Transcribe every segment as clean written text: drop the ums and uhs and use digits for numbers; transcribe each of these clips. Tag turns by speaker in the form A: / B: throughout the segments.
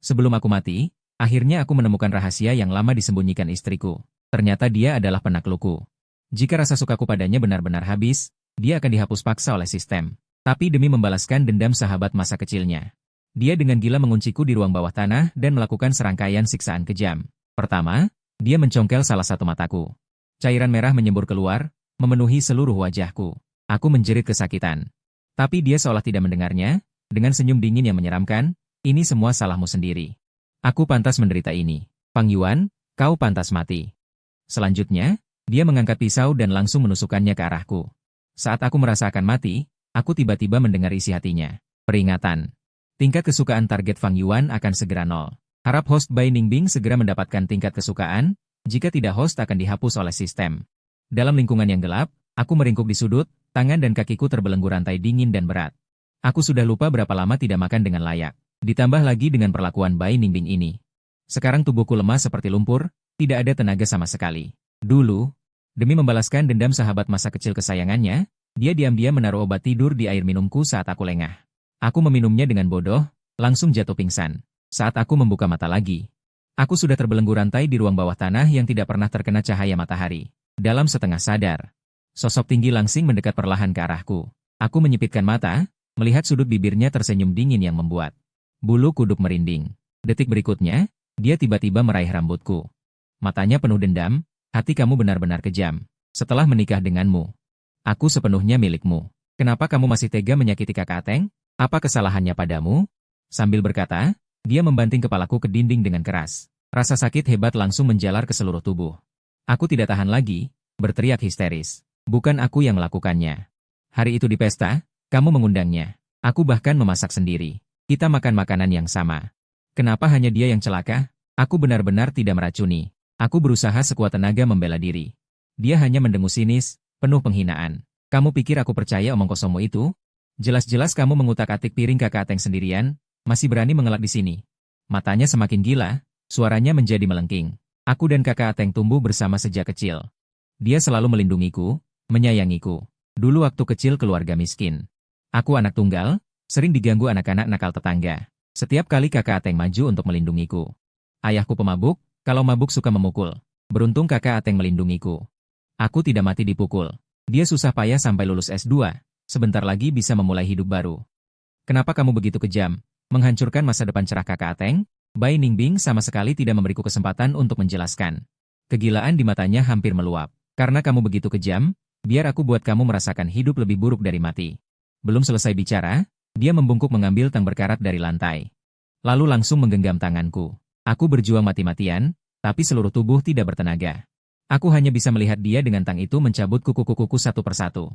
A: Sebelum aku mati, akhirnya aku menemukan rahasia yang lama disembunyikan istriku. Ternyata dia adalah penaklukku. Jika rasa sukaku padanya benar-benar habis, dia akan dihapus paksa oleh sistem. Tapi demi membalaskan dendam sahabat masa kecilnya, dia dengan gila mengunciku di ruang bawah tanah dan melakukan serangkaian siksaan kejam. Pertama, dia mencongkel salah satu mataku. Cairan merah menyembur keluar, memenuhi seluruh wajahku. Aku menjerit kesakitan. Tapi dia seolah tidak mendengarnya, dengan senyum dingin yang menyeramkan, ini semua salahmu sendiri. Aku pantas menderita ini. Fang Yuan, kau pantas mati. Selanjutnya, dia mengangkat pisau dan langsung menusukkannya ke arahku. Saat aku merasa akan mati, aku tiba-tiba mendengar isi hatinya. Peringatan. Tingkat kesukaan target Fang Yuan akan segera nol. Harap host Bai Ningbing segera mendapatkan tingkat kesukaan, jika tidak host akan dihapus oleh sistem. Dalam lingkungan yang gelap, aku meringkuk di sudut, tangan dan kakiku terbelenggu rantai dingin dan berat. Aku sudah lupa berapa lama tidak makan dengan layak. Ditambah lagi dengan perlakuan Bai Ningbing ini. Sekarang tubuhku lemah seperti lumpur, tidak ada tenaga sama sekali. Dulu, demi membalaskan dendam sahabat masa kecil kesayangannya, dia diam-diam menaruh obat tidur di air minumku saat aku lengah. Aku meminumnya dengan bodoh, langsung jatuh pingsan. Saat aku membuka mata lagi, aku sudah terbelenggu rantai di ruang bawah tanah yang tidak pernah terkena cahaya matahari. Dalam setengah sadar, sosok tinggi langsing mendekat perlahan ke arahku. Aku menyipitkan mata, melihat sudut bibirnya tersenyum dingin yang membuat bulu kuduk merinding. Detik berikutnya, dia tiba-tiba meraih rambutku. Matanya penuh dendam, hati kamu benar-benar kejam. Setelah menikah denganmu, aku sepenuhnya milikmu. Kenapa kamu masih tega menyakiti kakak Ateng? Apa kesalahannya padamu? Sambil berkata, dia membanting kepalaku ke dinding dengan keras. Rasa sakit hebat langsung menjalar ke seluruh tubuh. Aku tidak tahan lagi, berteriak histeris. Bukan aku yang melakukannya. Hari itu di pesta, kamu mengundangnya. Aku bahkan memasak sendiri. Kita makan makanan yang sama. Kenapa hanya dia yang celaka? Aku benar-benar tidak meracuni. Aku berusaha sekuat tenaga membela diri. Dia hanya mendengus sinis, penuh penghinaan. Kamu pikir aku percaya omong kosongmu itu? Jelas-jelas kamu mengutak-atik piring kakak Ateng sendirian, masih berani mengelak di sini. Matanya semakin gila, suaranya menjadi melengking. Aku dan kakak Ateng tumbuh bersama sejak kecil. Dia selalu melindungiku, menyayangiku. Dulu waktu kecil keluarga miskin. Aku anak tunggal, sering diganggu anak-anak nakal tetangga. Setiap kali kakak Ateng maju untuk melindungiku. Ayahku pemabuk, kalau mabuk suka memukul. Beruntung kakak Ateng melindungiku. Aku tidak mati dipukul. Dia susah payah sampai lulus S2, sebentar lagi bisa memulai hidup baru. Kenapa kamu begitu kejam? Menghancurkan masa depan cerah kakak Ateng? Bai Ningbing sama sekali tidak memberiku kesempatan untuk menjelaskan. Kegilaan di matanya hampir meluap. Karena kamu begitu kejam, biar aku buat kamu merasakan hidup lebih buruk dari mati. Belum selesai bicara, dia membungkuk mengambil tang berkarat dari lantai. Lalu langsung menggenggam tanganku. Aku berjuang mati-matian, tapi seluruh tubuh tidak bertenaga. Aku hanya bisa melihat dia dengan tang itu mencabut kuku-kukuku satu persatu.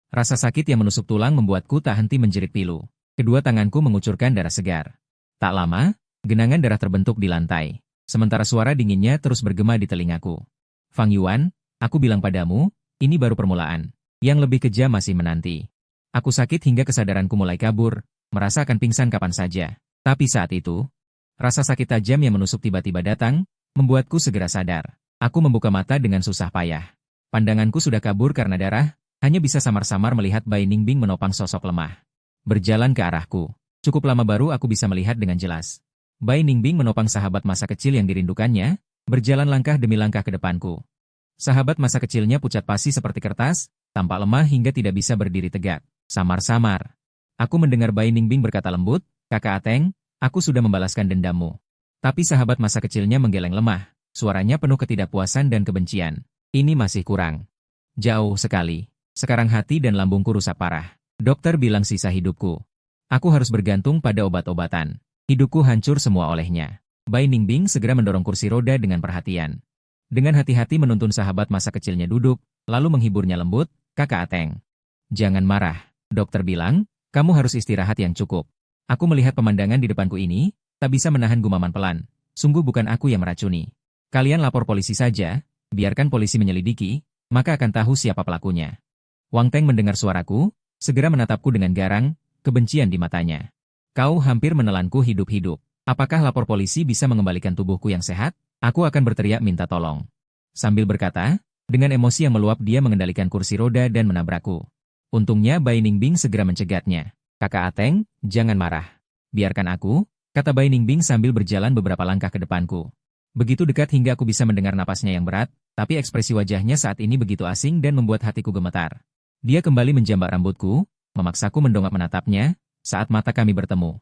A: Rasa sakit yang menusuk tulang membuatku tak henti menjerit pilu. Kedua tanganku mengucurkan darah segar. Tak lama, genangan darah terbentuk di lantai. Sementara suara dinginnya terus bergema di telingaku. Fang Yuan, aku bilang padamu, ini baru permulaan. Yang lebih kejam masih menanti. Aku sakit hingga kesadaranku mulai kabur, merasa akan pingsan kapan saja. Tapi saat itu, rasa sakit tajam yang menusuk tiba-tiba datang, membuatku segera sadar. Aku membuka mata dengan susah payah. Pandanganku sudah kabur karena darah, hanya bisa samar-samar melihat Bai Ningbing menopang sosok lemah. Berjalan ke arahku. Cukup lama baru aku bisa melihat dengan jelas. Bai Ningbing menopang sahabat masa kecil yang dirindukannya, berjalan langkah demi langkah ke depanku. Sahabat masa kecilnya pucat pasi seperti kertas, tampak lemah hingga tidak bisa berdiri tegak. Samar-samar. Aku mendengar Bai Ningbing berkata lembut, kakak Ateng, aku sudah membalaskan dendammu. Tapi sahabat masa kecilnya menggeleng lemah, suaranya penuh ketidakpuasan dan kebencian. Ini masih kurang. Jauh sekali. Sekarang hati dan lambungku rusak parah. Dokter bilang sisa hidupku. Aku harus bergantung pada obat-obatan. Hidupku hancur semua olehnya. Bai Ningbing segera mendorong kursi roda dengan perhatian. Dengan hati-hati menuntun sahabat masa kecilnya duduk, lalu menghiburnya lembut, kakak Ateng. Jangan marah. Dokter bilang, kamu harus istirahat yang cukup. Aku melihat pemandangan di depanku ini, tak bisa menahan gumaman pelan. Sungguh bukan aku yang meracuni. Kalian lapor polisi saja, biarkan polisi menyelidiki, maka akan tahu siapa pelakunya. Wang Teng mendengar suaraku, segera menatapku dengan garang, kebencian di matanya. Kau hampir menelanku hidup-hidup. Apakah lapor polisi bisa mengembalikan tubuhku yang sehat? Aku akan berteriak minta tolong. Sambil berkata, dengan emosi yang meluap dia mengendalikan kursi roda dan menabrakku. Untungnya Bai Ningbing segera mencegatnya. Kakak Ateng, jangan marah. Biarkan aku, kata Bai Ningbing sambil berjalan beberapa langkah ke depanku. Begitu dekat hingga aku bisa mendengar napasnya yang berat, tapi ekspresi wajahnya saat ini begitu asing dan membuat hatiku gemetar. Dia kembali menjambak rambutku, memaksaku mendongak menatapnya, saat mata kami bertemu.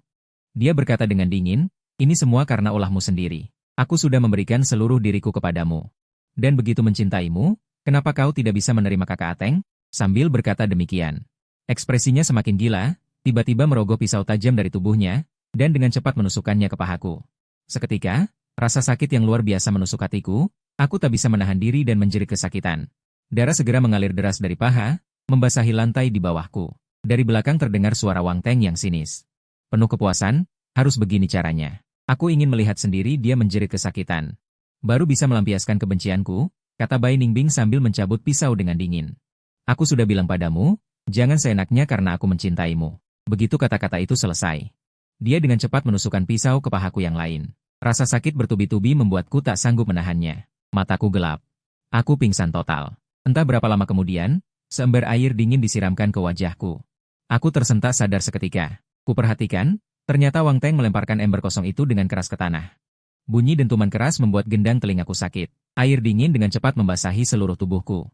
A: Dia berkata dengan dingin, ini semua karena ulahmu sendiri. Aku sudah memberikan seluruh diriku kepadamu. Dan begitu mencintaimu, kenapa kau tidak bisa menerima kakak Ateng? Sambil berkata demikian. Ekspresinya semakin gila, tiba-tiba merogoh pisau tajam dari tubuhnya, dan dengan cepat menusukkannya ke pahaku. Seketika, rasa sakit yang luar biasa menusuk hatiku, aku tak bisa menahan diri dan menjerit kesakitan. Darah segera mengalir deras dari paha, membasahi lantai di bawahku. Dari belakang terdengar suara Wang Teng yang sinis. Penuh kepuasan, harus begini caranya. Aku ingin melihat sendiri dia menjerit kesakitan. Baru bisa melampiaskan kebencianku, kata Bai Ningbing sambil mencabut pisau dengan dingin. Aku sudah bilang padamu, jangan seenaknya karena aku mencintaimu. Begitu kata-kata itu selesai. Dia dengan cepat menusukkan pisau ke pahaku yang lain. Rasa sakit bertubi-tubi membuatku tak sanggup menahannya. Mataku gelap. Aku pingsan total. Entah berapa lama kemudian, seember air dingin disiramkan ke wajahku. Aku tersentak sadar seketika. Kuperhatikan, ternyata Wang Teng melemparkan ember kosong itu dengan keras ke tanah. Bunyi dentuman keras membuat gendang telingaku sakit. Air dingin dengan cepat membasahi seluruh tubuhku.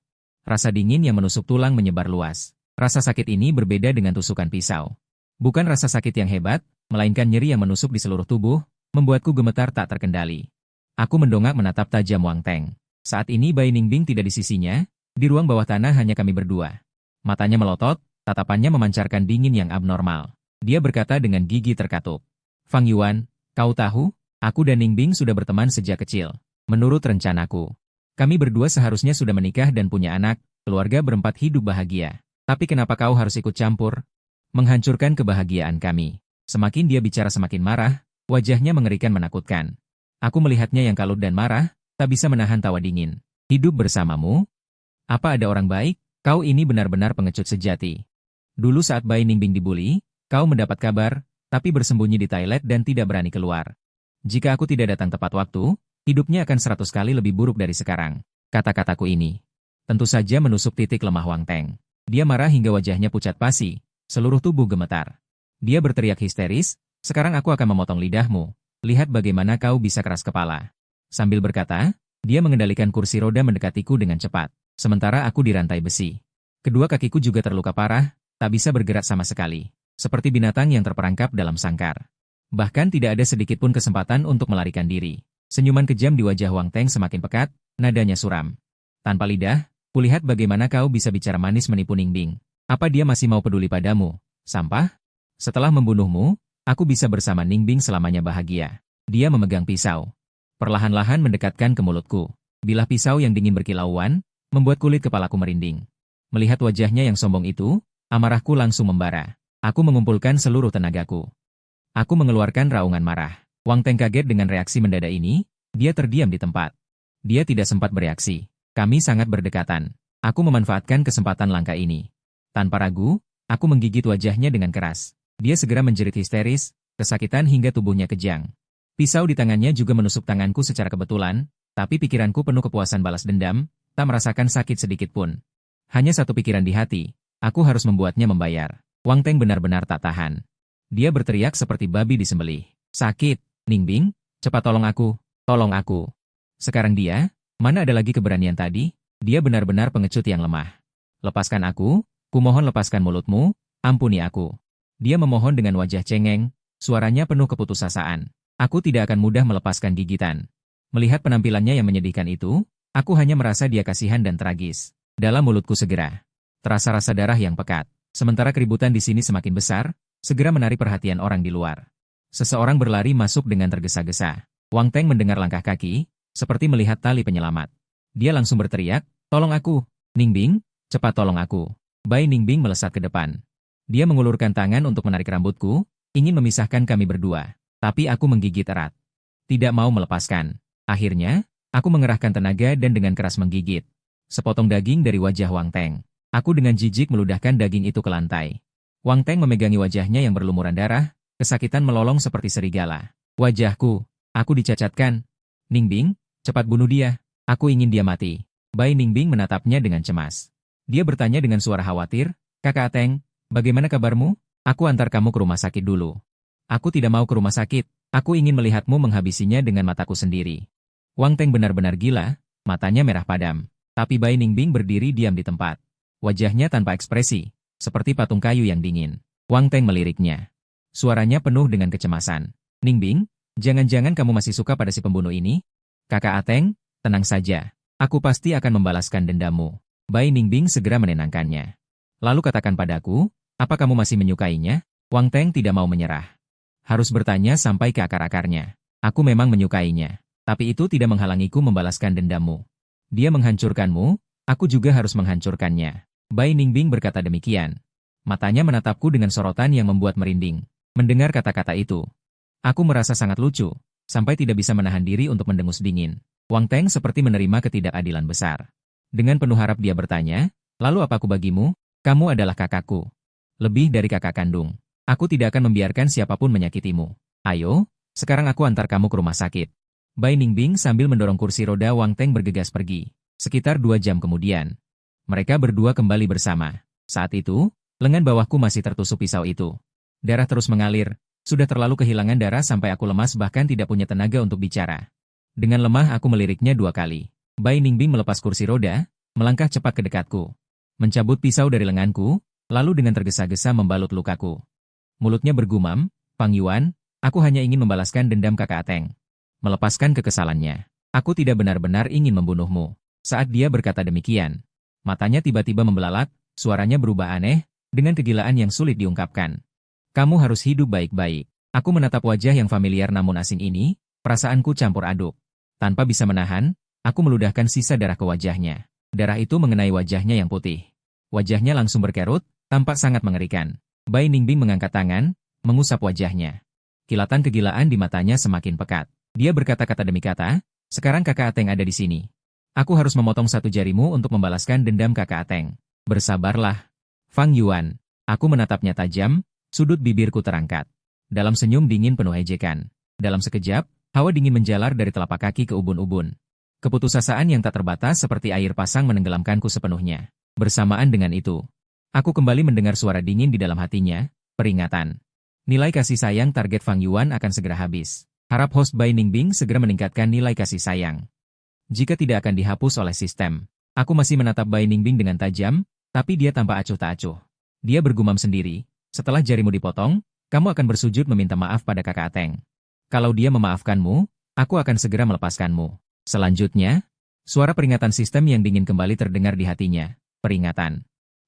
A: Rasa dingin yang menusuk tulang menyebar luas. Rasa sakit ini berbeda dengan tusukan pisau. Bukan rasa sakit yang hebat, melainkan nyeri yang menusuk di seluruh tubuh, membuatku gemetar tak terkendali. Aku mendongak menatap tajam Wang Teng. Saat ini Bai Ningbing tidak di sisinya, di ruang bawah tanah hanya kami berdua. Matanya melotot, tatapannya memancarkan dingin yang abnormal. Dia berkata dengan gigi terkatup. Fang Yuan, kau tahu, aku dan Ningbing sudah berteman sejak kecil. Menurut rencanaku, kami berdua seharusnya sudah menikah dan punya anak, keluarga berempat hidup bahagia. Tapi kenapa kau harus ikut campur? Menghancurkan kebahagiaan kami. Semakin dia bicara semakin marah, wajahnya mengerikan menakutkan. Aku melihatnya yang kalut dan marah, tak bisa menahan tawa dingin. Hidup bersamamu? Apa ada orang baik? Kau ini benar-benar pengecut sejati. Dulu saat Bai Ningbing dibully, kau mendapat kabar, tapi bersembunyi di toilet dan tidak berani keluar. Jika aku tidak datang tepat waktu, hidupnya akan 100 kali lebih buruk dari sekarang. Kata-kataku ini tentu saja menusuk titik lemah Wang Teng. Dia marah hingga wajahnya pucat pasi, seluruh tubuh gemetar. Dia berteriak histeris, sekarang aku akan memotong lidahmu. Lihat bagaimana kau bisa keras kepala. Sambil berkata, dia mengendalikan kursi roda mendekatiku dengan cepat. Sementara aku di rantai besi. Kedua kakiku juga terluka parah, tak bisa bergerak sama sekali. Seperti binatang yang terperangkap dalam sangkar. Bahkan tidak ada sedikit pun kesempatan untuk melarikan diri. Senyuman kejam di wajah Wang Teng semakin pekat, nadanya suram. Tanpa lidah, kulihat bagaimana kau bisa bicara manis menipu Ningbing. Apa dia masih mau peduli padamu? Sampah? Setelah membunuhmu, aku bisa bersama Ningbing selamanya bahagia. Dia memegang pisau. Perlahan-lahan mendekatkan ke mulutku. Bilah pisau yang dingin berkilauan, membuat kulit kepalaku merinding. Melihat wajahnya yang sombong itu, amarahku langsung membara. Aku mengumpulkan seluruh tenagaku. Aku mengeluarkan raungan marah. Wang Teng kaget dengan reaksi mendadak ini, dia terdiam di tempat. Dia tidak sempat bereaksi. Kami sangat berdekatan. Aku memanfaatkan kesempatan langka ini. Tanpa ragu, aku menggigit wajahnya dengan keras. Dia segera menjerit histeris, kesakitan hingga tubuhnya kejang. Pisau di tangannya juga menusuk tanganku secara kebetulan, tapi pikiranku penuh kepuasan balas dendam, tak merasakan sakit sedikit pun. Hanya satu pikiran di hati, aku harus membuatnya membayar. Wang Teng benar-benar tak tahan. Dia berteriak seperti babi disembelih. Sakit, Ningbing, cepat tolong aku, tolong aku. Sekarang dia, mana ada lagi keberanian tadi? Dia benar-benar pengecut yang lemah. Lepaskan aku, kumohon lepaskan mulutmu, ampuni aku. Dia memohon dengan wajah cengeng, suaranya penuh keputusasaan. Aku tidak akan mudah melepaskan gigitan. Melihat penampilannya yang menyedihkan itu, aku hanya merasa dia kasihan dan tragis. Dalam mulutku segera terasa rasa darah yang pekat. Sementara keributan di sini semakin besar, segera menarik perhatian orang di luar. Seseorang berlari masuk dengan tergesa-gesa. Wang Teng mendengar langkah kaki, seperti melihat tali penyelamat. Dia langsung berteriak, tolong aku, Ningbing, cepat tolong aku. Bai Ningbing melesat ke depan. Dia mengulurkan tangan untuk menarik rambutku, ingin memisahkan kami berdua. Tapi aku menggigit erat. Tidak mau melepaskan. Akhirnya, aku mengerahkan tenaga dan dengan keras menggigit sepotong daging dari wajah Wang Teng. Aku dengan jijik meludahkan daging itu ke lantai. Wang Teng memegangi wajahnya yang berlumuran darah, kesakitan melolong seperti serigala. Wajahku, aku dicacatkan. Ningbing, cepat bunuh dia. Aku ingin dia mati. Bai Ningbing menatapnya dengan cemas. Dia bertanya dengan suara khawatir, Kakak Ateng, bagaimana kabarmu? Aku antar kamu ke rumah sakit dulu. Aku tidak mau ke rumah sakit, Aku ingin melihatmu menghabisinya dengan mataku sendiri. Wang Teng benar-benar gila, matanya merah padam. Tapi Bai Ningbing berdiri diam di tempat. Wajahnya tanpa ekspresi, seperti patung kayu yang dingin. Wang Teng meliriknya. Suaranya penuh dengan kecemasan. Ningbing, jangan-jangan kamu masih suka pada si pembunuh ini? Kakak Ateng, tenang saja. Aku pasti akan membalaskan dendamu. Bai Ningbing segera menenangkannya. Lalu katakan padaku, apa kamu masih menyukainya? Wang Teng tidak mau menyerah. Harus bertanya sampai ke akar-akarnya. Aku memang menyukainya. Tapi itu tidak menghalangiku membalaskan dendamu. Dia menghancurkanmu, aku juga harus menghancurkannya. Bai Ningbing berkata demikian. Matanya menatapku dengan sorotan yang membuat merinding. Mendengar kata-kata itu, aku merasa sangat lucu, sampai tidak bisa menahan diri untuk mendengus dingin. Wang Teng seperti menerima ketidakadilan besar. Dengan penuh harap dia bertanya, lalu apa aku bagimu? Kamu adalah kakakku. Lebih dari kakak kandung. Aku tidak akan membiarkan siapapun menyakitimu. Ayo, sekarang aku antar kamu ke rumah sakit. Bai Ningbing sambil mendorong kursi roda Wang Teng bergegas pergi. Sekitar 2 jam kemudian, mereka berdua kembali bersama. Saat itu, lengan bawahku masih tertusuk pisau itu. Darah terus mengalir, sudah terlalu kehilangan darah sampai aku lemas bahkan tidak punya tenaga untuk bicara. Dengan lemah aku meliriknya 2 kali. Bai Ningbing melepas kursi roda, melangkah cepat ke dekatku. Mencabut pisau dari lenganku, lalu dengan tergesa-gesa membalut lukaku. Mulutnya bergumam, Fang Yuan, aku hanya ingin membalaskan dendam kakak Ateng. Melepaskan kekesalannya. Aku tidak benar-benar ingin membunuhmu. Saat dia berkata demikian, matanya tiba-tiba membelalak, suaranya berubah aneh, dengan kegilaan yang sulit diungkapkan. Kamu harus hidup baik-baik. Aku menatap wajah yang familiar namun asing ini, perasaanku campur aduk. Tanpa bisa menahan, aku meludahkan sisa darah ke wajahnya. Darah itu mengenai wajahnya yang putih. Wajahnya langsung berkerut, tampak sangat mengerikan. Bai Ningbing mengangkat tangan, mengusap wajahnya. Kilatan kegilaan di matanya semakin pekat. Dia berkata-kata demi kata, sekarang kakak Ateng ada di sini. Aku harus memotong 1 jarimu untuk membalaskan dendam kakak Ateng. Bersabarlah. Fang Yuan. Aku menatapnya tajam, sudut bibirku terangkat. Dalam senyum dingin penuh ejekan. Dalam sekejap, hawa dingin menjalar dari telapak kaki ke ubun-ubun. Keputusasaan yang tak terbatas seperti air pasang menenggelamkanku sepenuhnya. Bersamaan dengan itu, aku kembali mendengar suara dingin di dalam hatinya, peringatan. Nilai kasih sayang target Fang Yuan akan segera habis. Harap host Bai Ningbing segera meningkatkan nilai kasih sayang. Jika tidak akan dihapus oleh sistem. Aku masih menatap Bai Ningbing dengan tajam, tapi dia tanpa acuh tak acuh. Dia bergumam sendiri, setelah jarimu dipotong, kamu akan bersujud meminta maaf pada kakak Ateng. Kalau dia memaafkanmu, aku akan segera melepaskanmu. Selanjutnya, suara peringatan sistem yang dingin kembali terdengar di hatinya. Peringatan.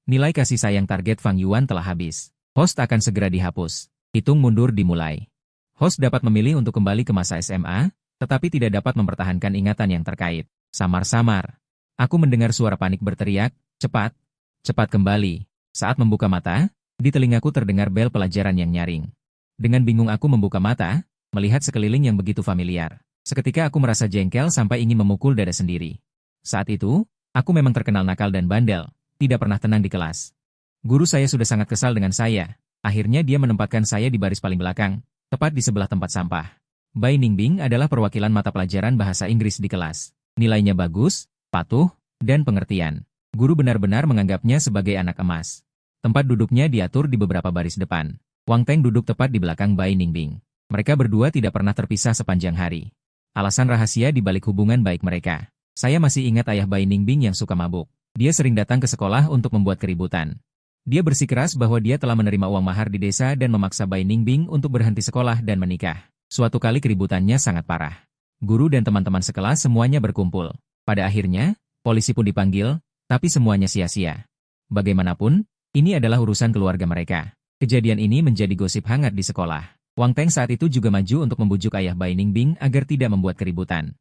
A: Nilai kasih sayang target Fang Yuan telah habis. Host akan segera dihapus. Hitung mundur dimulai. Host dapat memilih untuk kembali ke masa SMA, tetapi tidak dapat mempertahankan ingatan yang terkait. Samar-samar. Aku mendengar suara panik berteriak, cepat, cepat kembali. Saat membuka mata, di telingaku terdengar bel pelajaran yang nyaring. Dengan bingung aku membuka mata, melihat sekeliling yang begitu familiar. Seketika aku merasa jengkel sampai ingin memukul dada sendiri. Saat itu, aku memang terkenal nakal dan bandel, tidak pernah tenang di kelas. Guru saya sudah sangat kesal dengan saya. Akhirnya dia menempatkan saya di baris paling belakang, tepat di sebelah tempat sampah. Bai Ningbing adalah perwakilan mata pelajaran bahasa Inggris di kelas. Nilainya bagus, patuh, dan pengertian. Guru benar-benar menganggapnya sebagai anak emas. Tempat duduknya diatur di beberapa baris depan. Wang Teng duduk tepat di belakang Bai Ningbing. Mereka berdua tidak pernah terpisah sepanjang hari. Alasan rahasia di balik hubungan baik mereka. Saya masih ingat ayah Bai Ningbing yang suka mabuk. Dia sering datang ke sekolah untuk membuat keributan. Dia bersikeras bahwa dia telah menerima uang mahar di desa dan memaksa Bai Ningbing untuk berhenti sekolah dan menikah. Suatu kali keributannya sangat parah. Guru dan teman-teman sekelas semuanya berkumpul. Pada akhirnya, polisi pun dipanggil, tapi semuanya sia-sia. Bagaimanapun, ini adalah urusan keluarga mereka. Kejadian ini menjadi gosip hangat di sekolah. Wang Teng saat itu juga maju untuk membujuk ayah Bai Ningbing agar tidak membuat keributan.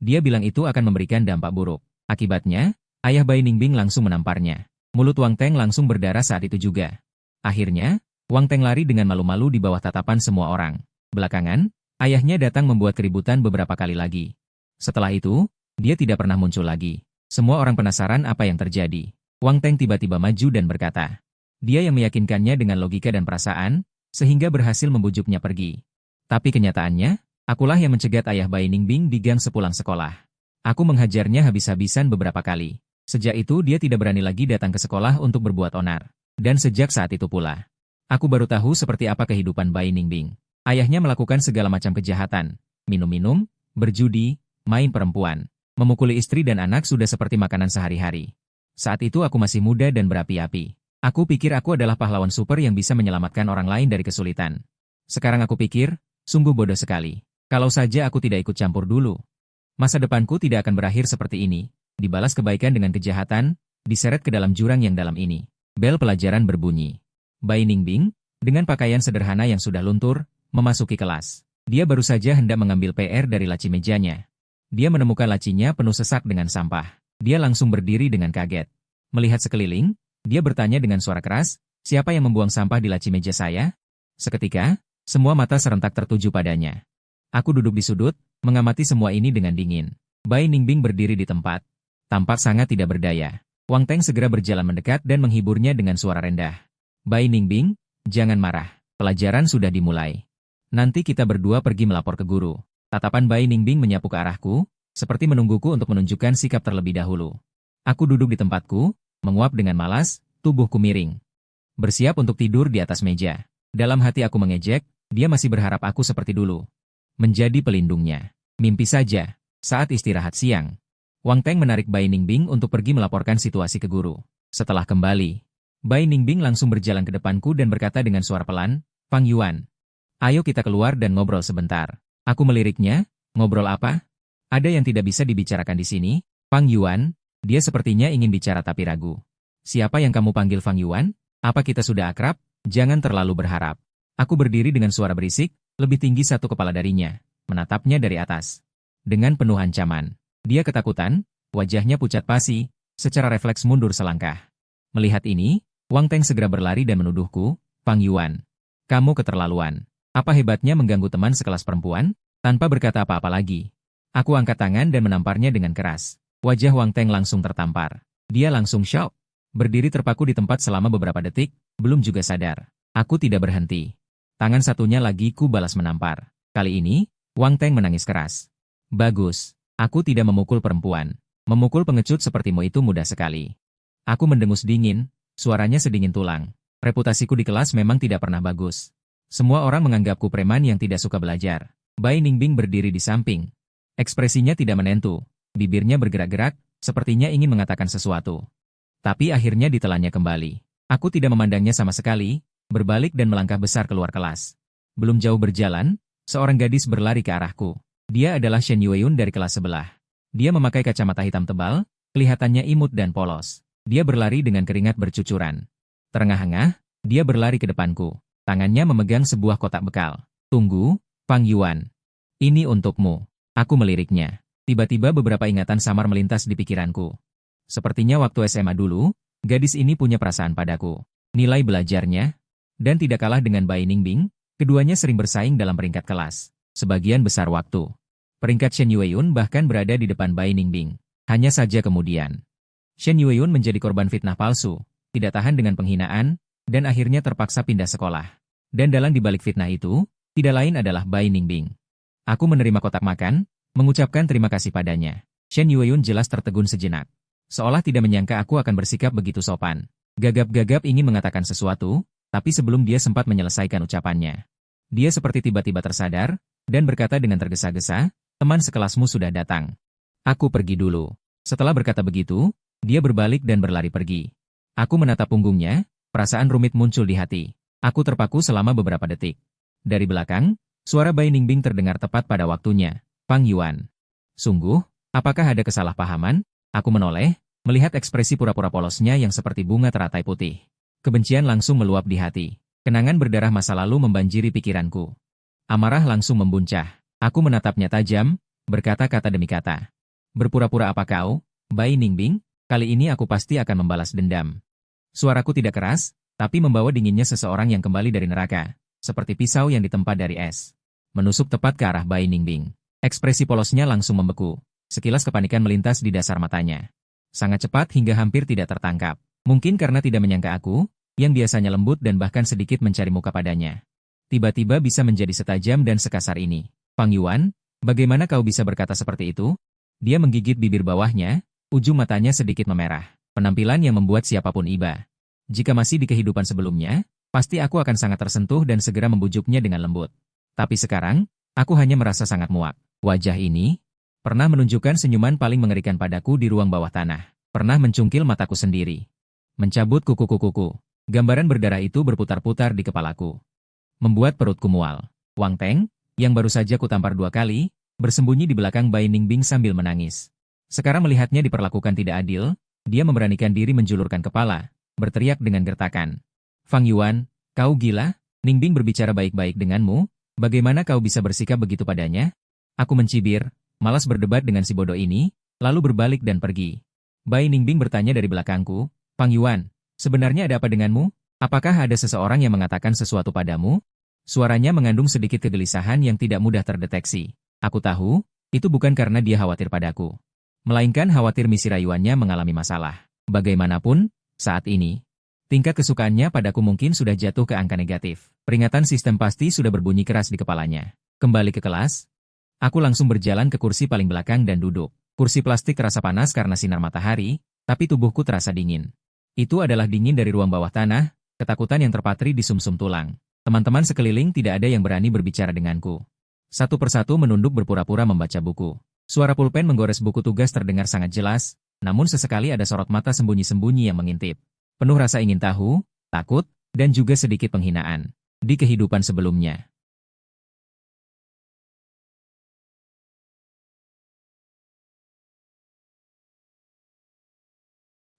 A: Dia bilang itu akan memberikan dampak buruk. Akibatnya, ayah Bai Ningbing langsung menamparnya. Mulut Wang Teng langsung berdarah saat itu juga. Akhirnya, Wang Teng lari dengan malu-malu di bawah tatapan semua orang. Belakangan, ayahnya datang membuat keributan beberapa kali lagi. Setelah itu, dia tidak pernah muncul lagi. Semua orang penasaran apa yang terjadi. Wang Teng tiba-tiba maju dan berkata. Dia yang meyakinkannya dengan logika dan perasaan, sehingga berhasil membujuknya pergi. Tapi kenyataannya, akulah yang mencegat ayah Bai Ningbing di gang sepulang sekolah. Aku menghajarnya habis-habisan beberapa kali. Sejak itu dia tidak berani lagi datang ke sekolah untuk berbuat onar. Dan sejak saat itu pula, aku baru tahu seperti apa kehidupan Bai Ningbing. Ayahnya melakukan segala macam kejahatan, minum-minum, berjudi, main perempuan, memukuli istri dan anak sudah seperti makanan sehari-hari. Saat itu aku masih muda dan berapi-api. Aku pikir aku adalah pahlawan super yang bisa menyelamatkan orang lain dari kesulitan. Sekarang aku pikir, sungguh bodoh sekali. Kalau saja aku tidak ikut campur dulu. Masa depanku tidak akan berakhir seperti ini. Dibalas kebaikan dengan kejahatan, diseret ke dalam jurang yang dalam ini. Bel pelajaran berbunyi. Bai Ningbing, dengan pakaian sederhana yang sudah luntur, memasuki kelas. Dia baru saja hendak mengambil PR dari laci mejanya. Dia menemukan lacinya penuh sesak dengan sampah. Dia langsung berdiri dengan kaget. Melihat sekeliling, dia bertanya dengan suara keras, siapa yang membuang sampah di laci meja saya? Seketika, semua mata serentak tertuju padanya. Aku duduk di sudut, mengamati semua ini dengan dingin. Bai Ningbing berdiri di tempat. Tampak sangat tidak berdaya. Wang Teng segera berjalan mendekat dan menghiburnya dengan suara rendah. Bai Ningbing, jangan marah. Pelajaran sudah dimulai. Nanti kita berdua pergi melapor ke guru. Tatapan Bai Ningbing menyapu ke arahku, seperti menungguku untuk menunjukkan sikap terlebih dahulu. Aku duduk di tempatku, menguap dengan malas, tubuhku miring. Bersiap untuk tidur di atas meja. Dalam hati aku mengejek, dia masih berharap aku seperti dulu. Menjadi pelindungnya. Mimpi saja. Saat istirahat siang, Wang Teng menarik Bai Ningbing untuk pergi melaporkan situasi ke guru. Setelah kembali, Bai Ningbing langsung berjalan ke depanku dan berkata dengan suara pelan, Fang Yuan, ayo kita keluar dan ngobrol sebentar. Aku meliriknya, ngobrol apa? Ada yang tidak bisa dibicarakan di sini? Fang Yuan, dia sepertinya ingin bicara tapi ragu. Siapa yang kamu panggil Fang Yuan? Apa kita sudah akrab? Jangan terlalu berharap. Aku berdiri dengan suara berisik, lebih tinggi satu kepala darinya, menatapnya dari atas. Dengan penuh ancaman. Dia ketakutan, wajahnya pucat pasi, secara refleks mundur selangkah. Melihat ini, Wang Teng segera berlari dan menuduhku, Fang Yuan, kamu keterlaluan. Apa hebatnya mengganggu teman sekelas perempuan? Tanpa berkata apa-apa lagi. Aku angkat tangan dan menamparnya dengan keras. Wajah Wang Teng langsung tertampar. Dia langsung syok. Berdiri terpaku di tempat selama beberapa detik, belum juga sadar. Aku tidak berhenti. Tangan satunya lagi ku balas menampar. Kali ini, Wang Teng menangis keras. Bagus, aku tidak memukul perempuan. Memukul pengecut sepertimu itu mudah sekali. Aku mendengus dingin, suaranya sedingin tulang. Reputasiku di kelas memang tidak pernah bagus. Semua orang menganggapku preman yang tidak suka belajar. Bai Ningbing berdiri di samping. Ekspresinya tidak menentu. Bibirnya bergerak-gerak, sepertinya ingin mengatakan sesuatu. Tapi akhirnya ditelannya kembali. Aku tidak memandangnya sama sekali, berbalik dan melangkah besar keluar kelas. Belum jauh berjalan, seorang gadis berlari ke arahku. Dia adalah Shen Yueyun dari kelas sebelah. Dia memakai kacamata hitam tebal, kelihatannya imut dan polos. Dia berlari dengan keringat bercucuran. Terengah-engah, dia berlari ke depanku. Tangannya memegang sebuah kotak bekal. Tunggu, Fang Yuan. Ini untukmu. Aku meliriknya. Tiba-tiba beberapa ingatan samar melintas di pikiranku. Sepertinya waktu SMA dulu, gadis ini punya perasaan padaku. Nilai belajarnya, dan tidak kalah dengan Bai Ningbing, keduanya sering bersaing dalam peringkat kelas. Sebagian besar waktu. Peringkat Shen Yueyun bahkan berada di depan Bai Ningbing. Hanya saja kemudian, Shen Yueyun menjadi korban fitnah palsu, tidak tahan dengan penghinaan, dan akhirnya terpaksa pindah sekolah. Dan dalang dibalik fitnah itu, tidak lain adalah Bai Ningbing. Aku menerima kotak makan, mengucapkan terima kasih padanya. Shen Yueyun jelas tertegun sejenak. Seolah tidak menyangka aku akan bersikap begitu sopan. Gagap-gagap ingin mengatakan sesuatu, tapi sebelum dia sempat menyelesaikan ucapannya, dia seperti tiba-tiba tersadar, dan berkata dengan tergesa-gesa, teman sekelasmu sudah datang. Aku pergi dulu. Setelah berkata begitu, dia berbalik dan berlari pergi. Aku menatap punggungnya, perasaan rumit muncul di hati. Aku terpaku selama beberapa detik. Dari belakang, suara Bai Ningbing terdengar tepat pada waktunya. Fang Yuan. Sungguh, apakah ada kesalahpahaman? Aku menoleh, melihat ekspresi pura-pura polosnya yang seperti bunga teratai putih. Kebencian langsung meluap di hati. Kenangan berdarah masa lalu membanjiri pikiranku. Amarah langsung membuncah. Aku menatapnya tajam, berkata kata demi kata. Berpura-pura apa kau, Bai Ningbing? Kali ini aku pasti akan membalas dendam. Suaraku tidak keras, tapi membawa dinginnya seseorang yang kembali dari neraka, seperti pisau yang ditempa dari es. Menusuk tepat ke arah Bai Ningbing. Ekspresi polosnya langsung membeku. Sekilas kepanikan melintas di dasar matanya. Sangat cepat hingga hampir tidak tertangkap. Mungkin karena tidak menyangka aku, yang biasanya lembut dan bahkan sedikit mencari muka padanya, tiba-tiba bisa menjadi setajam dan sekasar ini. Fang Yuan, bagaimana kau bisa berkata seperti itu? Dia menggigit bibir bawahnya, ujung matanya sedikit memerah. Penampilan yang membuat siapapun iba. Jika masih di kehidupan sebelumnya, pasti aku akan sangat tersentuh dan segera membujuknya dengan lembut. Tapi sekarang, aku hanya merasa sangat muak. Wajah ini pernah menunjukkan senyuman paling mengerikan padaku di ruang bawah tanah. Pernah mencungkil mataku sendiri. Mencabut kuku-kukuku. Gambaran berdarah itu berputar-putar di kepalaku. Membuat perutku mual. Wang Teng, yang baru saja kutampar 2 kali, bersembunyi di belakang Bai Ningbing sambil menangis. Sekarang melihatnya diperlakukan tidak adil, dia memberanikan diri menjulurkan kepala, berteriak dengan gertakan. Fang Yuan, kau gila? Ningbing berbicara baik-baik denganmu, bagaimana kau bisa bersikap begitu padanya? Aku mencibir, malas berdebat dengan si bodoh ini, lalu berbalik dan pergi. Bai Ningbing bertanya dari belakangku, Fang Yuan, sebenarnya ada apa denganmu? Apakah ada seseorang yang mengatakan sesuatu padamu? Suaranya mengandung sedikit kegelisahan yang tidak mudah terdeteksi. Aku tahu, itu bukan karena dia khawatir padaku. Melainkan khawatir misi rayuannya mengalami masalah. Bagaimanapun, saat ini, tingkat kesukaannya padaku mungkin sudah jatuh ke angka negatif. Peringatan sistem pasti sudah berbunyi keras di kepalanya. Kembali ke kelas, aku langsung berjalan ke kursi paling belakang dan duduk. Kursi plastik terasa panas karena sinar matahari, tapi tubuhku terasa dingin. Itu adalah dingin dari ruang bawah tanah, ketakutan yang terpatri di sumsum tulang. Teman-teman sekeliling tidak ada yang berani berbicara denganku. Satu persatu menunduk berpura-pura membaca buku. Suara pulpen menggores buku tugas terdengar sangat jelas, namun sesekali ada sorot mata sembunyi-sembunyi yang mengintip. Penuh rasa ingin tahu, takut, dan juga sedikit penghinaan. Di kehidupan sebelumnya.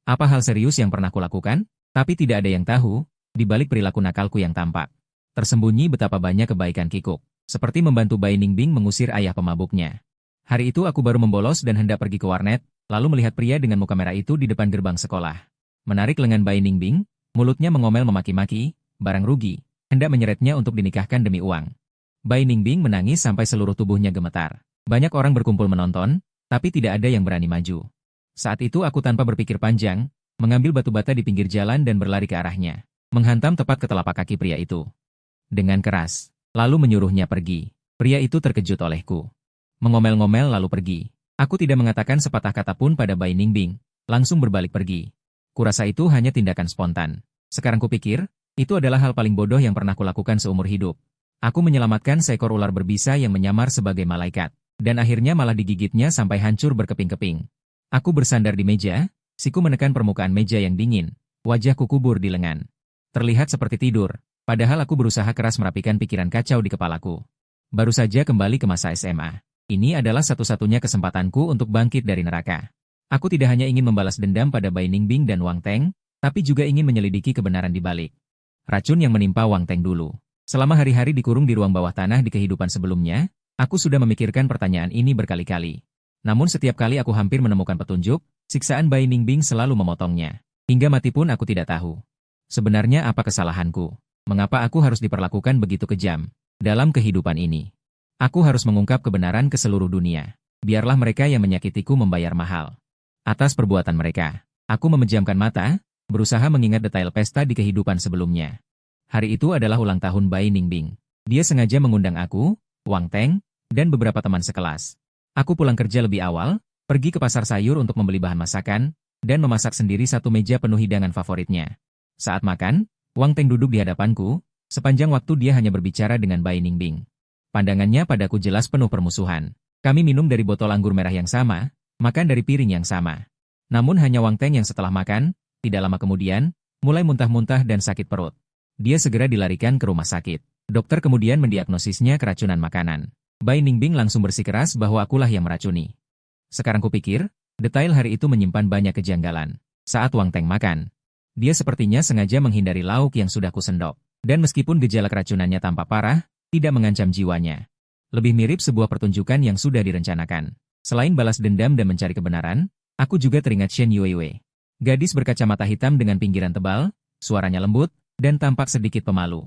A: Apa hal serius yang pernah kulakukan? Tapi tidak ada yang tahu, di balik perilaku nakalku yang tampak. Tersembunyi betapa banyak kebaikan kikuk, seperti membantu Bai Ningbing mengusir ayah pemabuknya. Hari itu aku baru membolos dan hendak pergi ke warnet, lalu melihat pria dengan muka merah itu di depan gerbang sekolah. Menarik lengan Bai Ningbing, mulutnya mengomel memaki-maki, barang rugi, hendak menyeretnya untuk dinikahkan demi uang. Bai Ningbing menangis sampai seluruh tubuhnya gemetar. Banyak orang berkumpul menonton, tapi tidak ada yang berani maju. Saat itu aku tanpa berpikir panjang, mengambil batu bata di pinggir jalan dan berlari ke arahnya, menghantam tepat ke telapak kaki pria itu. Dengan keras, lalu menyuruhnya pergi. Pria itu terkejut olehku. Mengomel-ngomel lalu pergi. Aku tidak mengatakan sepatah kata pun pada Bai Ningbing, langsung berbalik pergi. Kurasa itu hanya tindakan spontan. Sekarang kupikir, itu adalah hal paling bodoh yang pernah kulakukan seumur hidup. Aku menyelamatkan seekor ular berbisa yang menyamar sebagai malaikat, dan akhirnya malah digigitnya sampai hancur berkeping-keping. Aku bersandar di meja, siku menekan permukaan meja yang dingin, wajahku kubur di lengan. Terlihat seperti tidur, padahal aku berusaha keras merapikan pikiran kacau di kepalaku. Baru saja kembali ke masa SMA. Ini adalah satu-satunya kesempatanku untuk bangkit dari neraka. Aku tidak hanya ingin membalas dendam pada Bai Ningbing dan Wang Teng, tapi juga ingin menyelidiki kebenaran di balik racun yang menimpa Wang Teng dulu. Selama hari-hari dikurung di ruang bawah tanah di kehidupan sebelumnya, aku sudah memikirkan pertanyaan ini berkali-kali. Namun setiap kali aku hampir menemukan petunjuk, siksaan Bai Ningbing selalu memotongnya. Hingga mati pun aku tidak tahu. Sebenarnya apa kesalahanku? Mengapa aku harus diperlakukan begitu kejam dalam kehidupan ini? Aku harus mengungkap kebenaran ke seluruh dunia. Biarlah mereka yang menyakitiku membayar mahal. Atas perbuatan mereka, aku memejamkan mata, berusaha mengingat detail pesta di kehidupan sebelumnya. Hari itu adalah ulang tahun Bai Ningbing. Dia sengaja mengundang aku, Wang Teng, dan beberapa teman sekelas. Aku pulang kerja lebih awal, pergi ke pasar sayur untuk membeli bahan masakan, dan memasak sendiri satu meja penuh hidangan favoritnya. Saat makan, Wang Teng duduk di hadapanku, sepanjang waktu dia hanya berbicara dengan Bai Ningbing. Pandangannya padaku jelas penuh permusuhan. Kami minum dari botol anggur merah yang sama, makan dari piring yang sama. Namun hanya Wang Teng yang setelah makan, tidak lama kemudian, mulai muntah-muntah dan sakit perut. Dia segera dilarikan ke rumah sakit. Dokter kemudian mendiagnosisnya keracunan makanan. Bai Ningbing langsung bersikeras bahwa akulah yang meracuni. Sekarang kupikir, detail hari itu menyimpan banyak kejanggalan. Saat Wang Teng makan, dia sepertinya sengaja menghindari lauk yang sudah kusendok. Dan meskipun gejala keracunannya tampak parah, tidak mengancam jiwanya. Lebih mirip sebuah pertunjukan yang sudah direncanakan. Selain balas dendam dan mencari kebenaran, aku juga teringat Shen Yuiwei. Gadis berkacamata hitam dengan pinggiran tebal, suaranya lembut, dan tampak sedikit pemalu.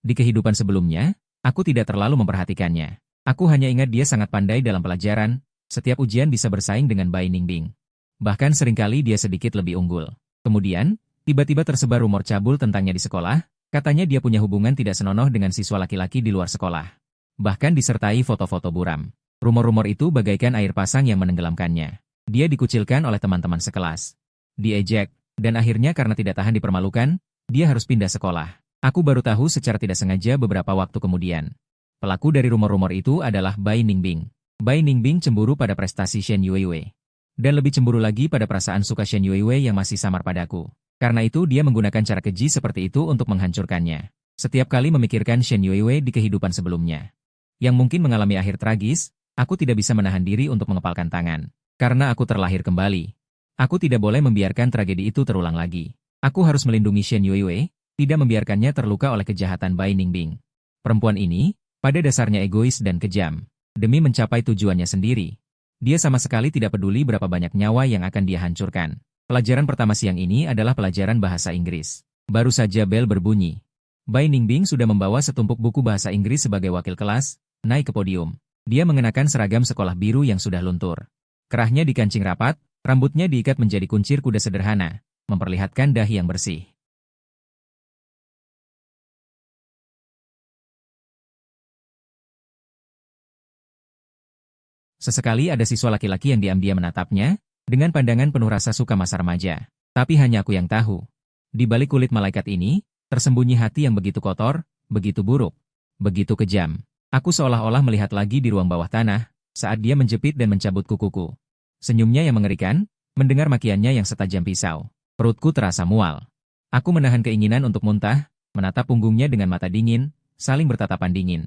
A: Di kehidupan sebelumnya, aku tidak terlalu memperhatikannya. Aku hanya ingat dia sangat pandai dalam pelajaran, setiap ujian bisa bersaing dengan Bai Ningbing. Bahkan seringkali dia sedikit lebih unggul. Kemudian, tiba-tiba tersebar rumor cabul tentangnya di sekolah. Katanya dia punya hubungan tidak senonoh dengan siswa laki-laki di luar sekolah. Bahkan disertai foto-foto buram. Rumor-rumor itu bagaikan air pasang yang menenggelamkannya. Dia dikucilkan oleh teman-teman sekelas. Diejek, dan akhirnya karena tidak tahan dipermalukan, dia harus pindah sekolah. Aku baru tahu secara tidak sengaja beberapa waktu kemudian. Pelaku dari rumor-rumor itu adalah Bai Ningbing. Bai Ningbing cemburu pada prestasi Shen Yuiwei. Dan lebih cemburu lagi pada perasaan suka Shen Yuiwei yang masih samar padaku. Karena itu dia menggunakan cara keji seperti itu untuk menghancurkannya. Setiap kali memikirkan Shen Yuiwei di kehidupan sebelumnya, yang mungkin mengalami akhir tragis, aku tidak bisa menahan diri untuk mengepalkan tangan. Karena aku terlahir kembali. Aku tidak boleh membiarkan tragedi itu terulang lagi. Aku harus melindungi Shen Yuiwei, tidak membiarkannya terluka oleh kejahatan Bai Ningbing. Perempuan ini, pada dasarnya egois dan kejam. Demi mencapai tujuannya sendiri, dia sama sekali tidak peduli berapa banyak nyawa yang akan dia hancurkan. Pelajaran pertama siang ini adalah pelajaran bahasa Inggris. Baru saja bel berbunyi. Bai Ningbing sudah membawa setumpuk buku bahasa Inggris sebagai wakil kelas, naik ke podium. Dia mengenakan seragam sekolah biru yang sudah luntur. Kerahnya dikancing rapat, rambutnya diikat menjadi kuncir kuda sederhana, memperlihatkan dahi yang bersih. Sesekali ada siswa laki-laki yang diam-diam menatapnya, dengan pandangan penuh rasa suka masa remaja. Tapi hanya aku yang tahu. Di balik kulit malaikat ini, tersembunyi hati yang begitu kotor, begitu buruk, begitu kejam. Aku seolah-olah melihat lagi di ruang bawah tanah, saat dia menjepit dan mencabut kukuku. Senyumnya yang mengerikan, mendengar makiannya yang setajam pisau. Perutku terasa mual. Aku menahan keinginan untuk muntah, menatap punggungnya dengan mata dingin, saling bertatapan dingin.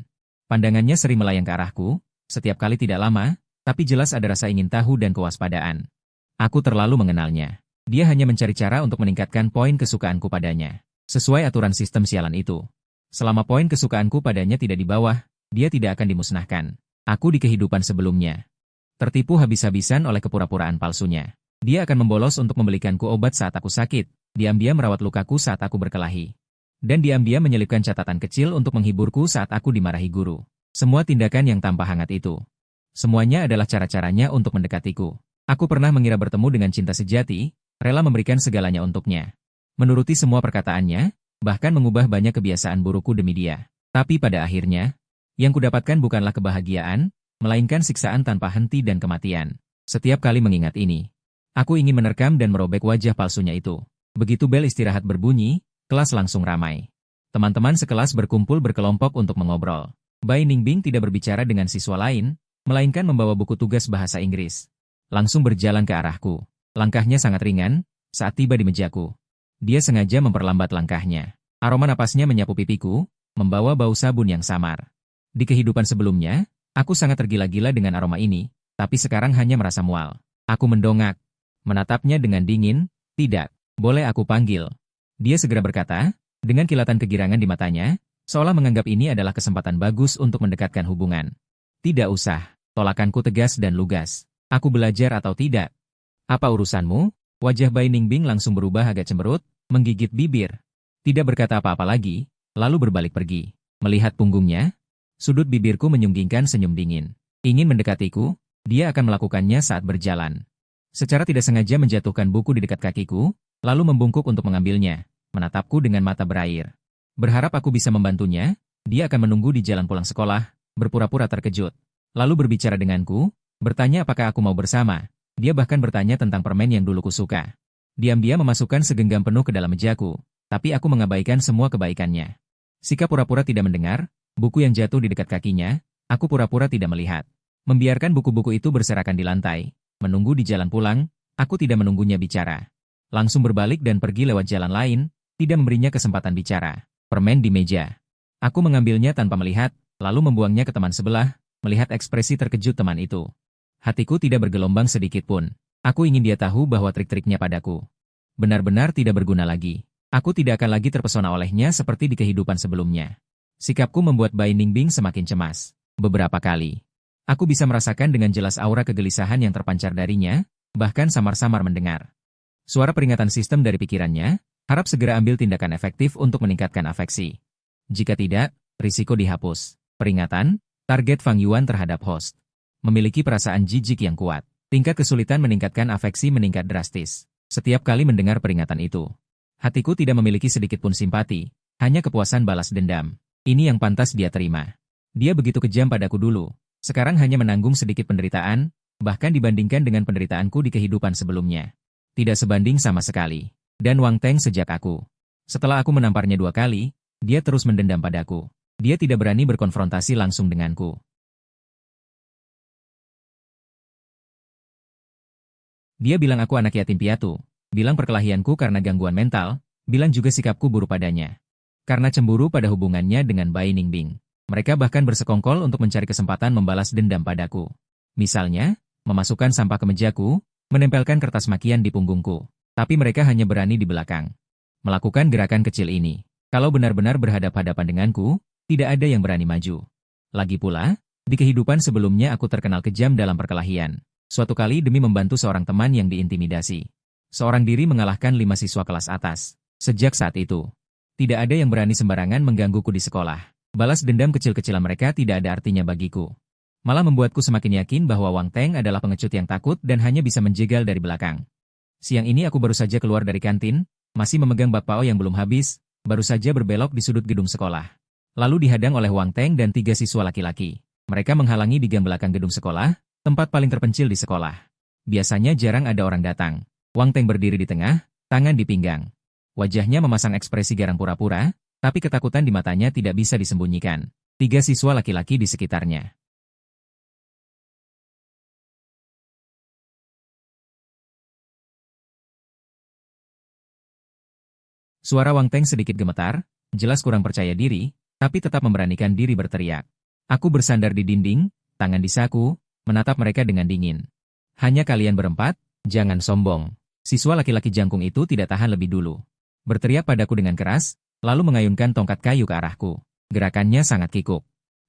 A: Pandangannya sering melayang ke arahku, setiap kali tidak lama, tapi jelas ada rasa ingin tahu dan kewaspadaan. Aku terlalu mengenalnya. Dia hanya mencari cara untuk meningkatkan poin kesukaanku padanya. Sesuai aturan sistem sialan itu. Selama poin kesukaanku padanya tidak di bawah, dia tidak akan dimusnahkan. Aku di kehidupan sebelumnya tertipu habis-habisan oleh kepura-puraan palsunya. Dia akan membolos untuk membelikanku obat saat aku sakit, diam-diam merawat lukaku saat aku berkelahi. Dan diam-diam menyelipkan catatan kecil untuk menghiburku saat aku dimarahi guru. Semua tindakan yang tanpa hangat itu. Semuanya adalah cara-caranya untuk mendekatiku. Aku pernah mengira bertemu dengan cinta sejati, rela memberikan segalanya untuknya. Menuruti semua perkataannya, bahkan mengubah banyak kebiasaan burukku demi dia. Tapi pada akhirnya, yang kudapatkan bukanlah kebahagiaan, melainkan siksaan tanpa henti dan kematian. Setiap kali mengingat ini, aku ingin menerkam dan merobek wajah palsunya itu. Begitu bel istirahat berbunyi, kelas langsung ramai. Teman-teman sekelas berkumpul berkelompok untuk mengobrol. Bai Ningbing tidak berbicara dengan siswa lain, melainkan membawa buku tugas bahasa Inggris. Langsung berjalan ke arahku. Langkahnya sangat ringan, saat tiba di mejaku. Dia sengaja memperlambat langkahnya. Aroma napasnya menyapu pipiku, membawa bau sabun yang samar. Di kehidupan sebelumnya, aku sangat tergila-gila dengan aroma ini, tapi sekarang hanya merasa mual. Aku mendongak, menatapnya dengan dingin, tidak, boleh aku panggil. Dia segera berkata, dengan kilatan kegirangan di matanya, seolah menganggap ini adalah kesempatan bagus untuk mendekatkan hubungan. Tidak usah. Tolakanku tegas dan lugas. Aku belajar atau tidak? Apa urusanmu? Wajah Bai Ningbing langsung berubah agak cemberut, menggigit bibir. Tidak berkata apa-apa lagi, lalu berbalik pergi. Melihat punggungnya, sudut bibirku menyunggingkan senyum dingin. Ingin mendekatiku, dia akan melakukannya saat berjalan. Secara tidak sengaja menjatuhkan buku di dekat kakiku, lalu membungkuk untuk mengambilnya, menatapku dengan mata berair. Berharap aku bisa membantunya, dia akan menunggu di jalan pulang sekolah, berpura-pura terkejut. Lalu berbicara denganku, bertanya apakah aku mau bersama. Dia bahkan bertanya tentang permen yang dulu kusuka. Diam-diam memasukkan segenggam penuh ke dalam mejaku, tapi aku mengabaikan semua kebaikannya. Sikap pura-pura tidak mendengar, buku yang jatuh di dekat kakinya, aku pura-pura tidak melihat. Membiarkan buku-buku itu berserakan di lantai, menunggu di jalan pulang, aku tidak menunggunya bicara. Langsung berbalik dan pergi lewat jalan lain, tidak memberinya kesempatan bicara. Permen di meja. Aku mengambilnya tanpa melihat, lalu membuangnya ke teman sebelah, melihat ekspresi terkejut teman itu. Hatiku tidak bergelombang sedikit pun. Aku ingin dia tahu bahwa trik-triknya padaku benar-benar tidak berguna lagi. Aku tidak akan lagi terpesona olehnya seperti di kehidupan sebelumnya. Sikapku membuat Bai Ningbing semakin cemas. Beberapa kali, aku bisa merasakan dengan jelas aura kegelisahan yang terpancar darinya, bahkan samar-samar mendengar suara peringatan sistem dari pikirannya, harap segera ambil tindakan efektif untuk meningkatkan afeksi. Jika tidak, risiko dihapus. Peringatan, target Fang Yuan terhadap host. Memiliki perasaan jijik yang kuat. Tingkat kesulitan meningkatkan afeksi meningkat drastis. Setiap kali mendengar peringatan itu, hatiku tidak memiliki sedikit pun simpati, hanya kepuasan balas dendam. Ini yang pantas dia terima. Dia begitu kejam padaku dulu, sekarang hanya menanggung sedikit penderitaan, bahkan dibandingkan dengan penderitaanku di kehidupan sebelumnya. Tidak sebanding sama sekali. Dan Wang Teng sejak aku. Setelah aku menamparnya 2 kali, dia terus mendendam padaku. Dia tidak berani berkonfrontasi langsung denganku. Dia bilang aku anak yatim piatu, bilang perkelahianku karena gangguan mental, bilang juga sikapku buruk padanya. Karena cemburu pada hubungannya dengan Bai Ningbing. Mereka bahkan bersekongkol untuk mencari kesempatan membalas dendam padaku. Misalnya, memasukkan sampah ke mejaku, menempelkan kertas makian di punggungku. Tapi mereka hanya berani di belakang. Melakukan gerakan kecil ini. Kalau benar-benar berhadap-hadapan denganku, tidak ada yang berani maju. Lagi pula, di kehidupan sebelumnya aku terkenal kejam dalam perkelahian. Suatu kali demi membantu seorang teman yang diintimidasi. Seorang diri mengalahkan 5 siswa kelas atas. Sejak saat itu, tidak ada yang berani sembarangan menggangguku di sekolah. Balas dendam kecil-kecilan mereka tidak ada artinya bagiku. Malah membuatku semakin yakin bahwa Wang Teng adalah pengecut yang takut dan hanya bisa menjegal dari belakang. Siang ini aku baru saja keluar dari kantin, masih memegang bakpao yang belum habis, baru saja berbelok di sudut gedung sekolah. Lalu dihadang oleh Wang Teng dan 3 siswa laki-laki. Mereka menghalangi di gang belakang gedung sekolah, tempat paling terpencil di sekolah. Biasanya jarang ada orang datang. Wang Teng berdiri di tengah, tangan di pinggang. Wajahnya memasang ekspresi garang pura-pura, tapi ketakutan di matanya tidak bisa disembunyikan. 3 siswa laki-laki di sekitarnya. Suara Wang Teng sedikit gemetar, jelas kurang percaya diri, tapi tetap memberanikan diri berteriak. Aku bersandar di dinding, tangan di saku, menatap mereka dengan dingin. Hanya kalian berempat, jangan sombong. Siswa laki-laki jangkung itu tidak tahan lebih dulu. Berteriak padaku dengan keras, lalu mengayunkan tongkat kayu ke arahku. Gerakannya sangat kikuk.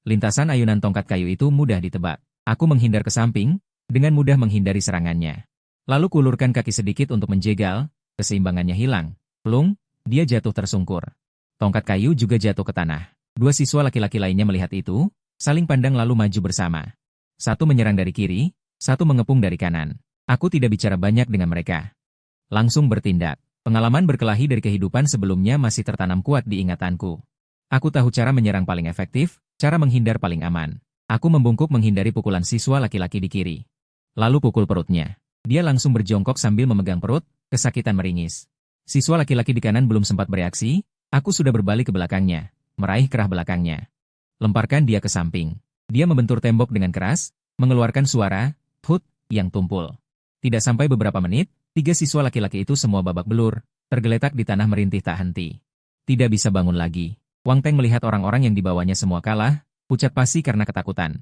A: Lintasan ayunan tongkat kayu itu mudah ditebak. Aku menghindar ke samping, dengan mudah menghindari serangannya. Lalu kulurkan kaki sedikit untuk menjegal, keseimbangannya hilang. Plung, dia jatuh tersungkur. Tongkat kayu juga jatuh ke tanah. 2 siswa laki-laki lainnya melihat itu, saling pandang lalu maju bersama. Satu menyerang dari kiri, satu mengepung dari kanan. Aku tidak bicara banyak dengan mereka. Langsung bertindak. Pengalaman berkelahi dari kehidupan sebelumnya masih tertanam kuat di ingatanku. Aku tahu cara menyerang paling efektif, cara menghindar paling aman. Aku membungkuk menghindari pukulan siswa laki-laki di kiri. Lalu pukul perutnya. Dia langsung berjongkok sambil memegang perut, kesakitan meringis. Siswa laki-laki di kanan belum sempat bereaksi, aku sudah berbalik ke belakangnya, meraih kerah belakangnya. Lemparkan dia ke samping. Dia membentur tembok dengan keras, mengeluarkan suara, hut, yang tumpul. Tidak sampai beberapa menit, 3 siswa laki-laki itu semua babak belur, tergeletak di tanah merintih tak henti. Tidak bisa bangun lagi. Wang Teng melihat orang-orang yang dibawanya semua kalah, pucat pasi karena ketakutan.